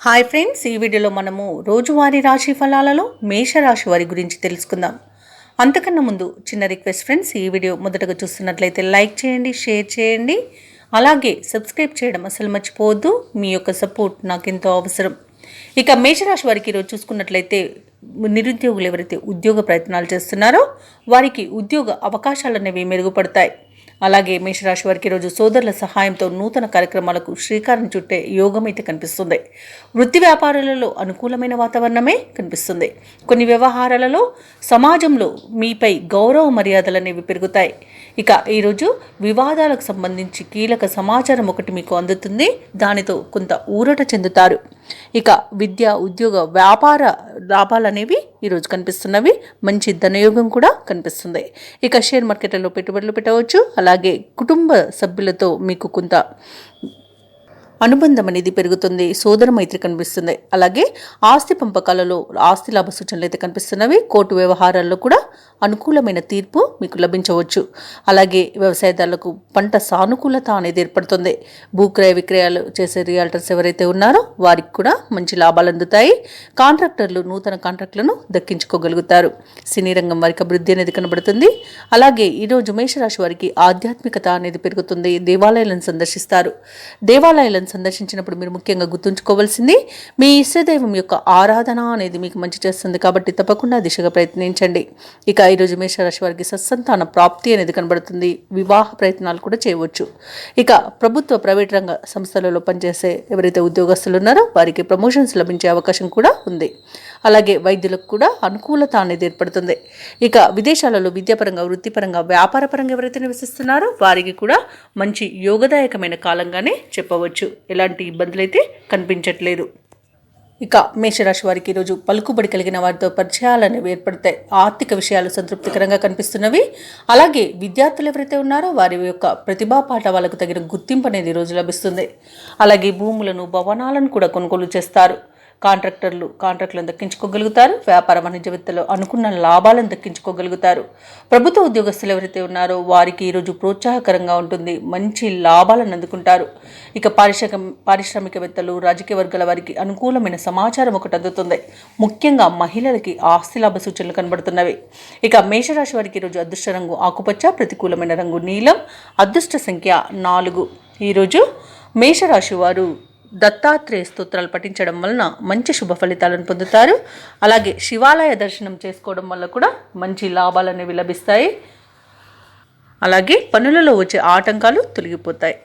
Hi friends, ఈ వీడియోలో మనము రోజువారీ రాశి ఫలాలలో మేషరాశి వారి గురించి తెలుసుకుందాం. అంతకన్నా ముందు చిన్న రిక్వెస్ట్ ఫ్రెండ్స్, ఈ వీడియో మొదటగా చూస్తున్నట్లయితే లైక్ చేయండి, షేర్ చేయండి, అలాగే సబ్స్క్రైబ్ చేయడం అసలు మర్చిపోవద్దు. మీ యొక్క సపోర్ట్ నాకు ఎంతో అవసరం. ఇక మేషరాశి వారికి ఈరోజు చూసుకున్నట్లయితే నిరుద్యోగులు ఎవరైతే ఉద్యోగ ప్రయత్నాలు చేస్తున్నారో వారికి ఉద్యోగ అవకాశాలు అనేవి మెరుగుపడతాయి. అలాగే మేషరాశి వారికి ఈరోజు సోదరుల సహాయంతో నూతన కార్యక్రమాలకు శ్రీకారం చుట్టే యోగం అయితే కనిపిస్తుంది. వృత్తి వ్యాపారాలలో అనుకూలమైన వాతావరణమే కనిపిస్తుంది. కొన్ని వ్యవహారాలలో సమాజంలో మీపై గౌరవ మర్యాదలు అనేవి పెరుగుతాయి. ఇక ఈరోజు వివాదాలకు సంబంధించి కీలక సమాచారం ఒకటి మీకు అందుతుంది. దానితో కొంత ఊరట చెందుతారు. ఇక విద్య, ఉద్యోగ, వ్యాపార లాభాలు అనేవి ఈరోజు కనిపిస్తున్నవి. మంచి ధనయోగం కూడా కనిపిస్తుంది. ఇక షేర్ మార్కెట్లలో పెట్టుబడులు పెట్టవచ్చు. అలాగే కుటుంబ సభ్యులతో మీకు కొంత అనుబంధం అనేది పెరుగుతుంది. సోదర మైత్రి కనిపిస్తుంది. అలాగే ఆస్తి పంపకాలలో ఆస్తి లాభ సూచనలు అయితే కనిపిస్తున్నవి. కోర్టు వ్యవహారాల్లో కూడా అనుకూలమైన తీర్పు మీకు లభించవచ్చు. అలాగే వ్యవసాయదారులకు పంట సానుకూలత అనేది ఏర్పడుతుంది. భూక్రయ విక్రయాలు చేసే రియాల్టర్స్ ఎవరైతే ఉన్నారో వారికి కూడా మంచి లాభాలు అందుతాయి. కాంట్రాక్టర్లు నూతన కాంట్రాక్టులను దక్కించుకోగలుగుతారు. సినీ రంగం వారికి అభివృద్ధి అనేది కనబడుతుంది. అలాగే ఈరోజు మేషరాశి వారికి ఆధ్యాత్మికత అనేది పెరుగుతుంది. దేవాలయాలను సందర్శిస్తారు. దేవాలయాలను సందర్శించినప్పుడు మీరు ముఖ్యంగా గుర్తుంచుకోవాల్సింది మీ ఇష్టదైవం యొక్క ఆరాధన అనేది మీకు మంచి చేస్తుంది. కాబట్టి తప్పకుండా దిశగా ప్రయత్నించండి. ఇక ఈరోజు మేషరాశి వారికి సత్సంతాన ప్రాప్తి అనేది కనబడుతుంది. వివాహ ప్రయత్నాలు కూడా చేయవచ్చు. ఇక ప్రభుత్వ, ప్రైవేట్ రంగ సంస్థలలో పనిచేసే ఎవరైతే ఉద్యోగస్తులు ఉన్నారో వారికి ప్రమోషన్స్ లభించే అవకాశం కూడా ఉంది. అలాగే వైద్యులకు కూడా అనుకూలత అనేది ఏర్పడుతుంది. ఇక విదేశాలలో విద్యాపరంగా, వృత్తిపరంగా, వ్యాపారపరంగా ఎవరైతే నివసిస్తున్నారో వారికి కూడా మంచి యోగదాయకమైన కాలంగానే చెప్పవచ్చు. ఎలాంటి ఇబ్బందులు అయితే కనిపించట్లేదు. ఇక మేషరాశి వారికి ఈరోజు పలుకుబడి కలిగిన వారితో పరిచయాలు అనేవి ఏర్పడతాయి. ఆర్థిక విషయాలు సంతృప్తికరంగా కనిపిస్తున్నవి. అలాగే విద్యార్థులు ఎవరైతే ఉన్నారో వారి యొక్క ప్రతిభా పాఠవాలకు తగిన గుర్తింపు అనేది ఈరోజు లభిస్తుంది. అలాగే భూములను, భవనాలను కూడా కొనుగోలు చేస్తారు. కాంట్రాక్టులను దక్కించుకోగలుగుతారు. వ్యాపార వాణిజ్యవేత్తలు అనుకున్న లాభాలను దక్కించుకోగలుగుతారు. ప్రభుత్వ ఉద్యోగస్తులు ఎవరైతే ఉన్నారో వారికి ఈరోజు ప్రోత్సాహకరంగా ఉంటుంది. మంచి లాభాలను అందుకుంటారు. ఇక పారిశ్రామికవేత్తలు, రాజకీయ వర్గాల వారికి అనుకూలమైన సమాచారం ఒకటి అందుతుంది. ముఖ్యంగా మహిళలకి ఆస్తి లాభ సూచనలు కనబడుతున్నవి. ఇక మేషరాశి వారికి ఈరోజు అదృష్ట రంగు ఆకుపచ్చ, ప్రతికూలమైన రంగు నీలం, అదృష్ట సంఖ్య 4. ఈరోజు మేషరాశి వారు దత్తాత్రేయ స్తోత్రాలు పఠించడం వలన మంచి శుభ ఫలితాలను పొందుతారు. అలాగే శివాలయ దర్శనం చేసుకోవడం వల్ల కూడా మంచి లాభాలు అనేవి లభిస్తాయి. అలాగే పనులలో వచ్చే ఆటంకాలు తొలగిపోతాయి.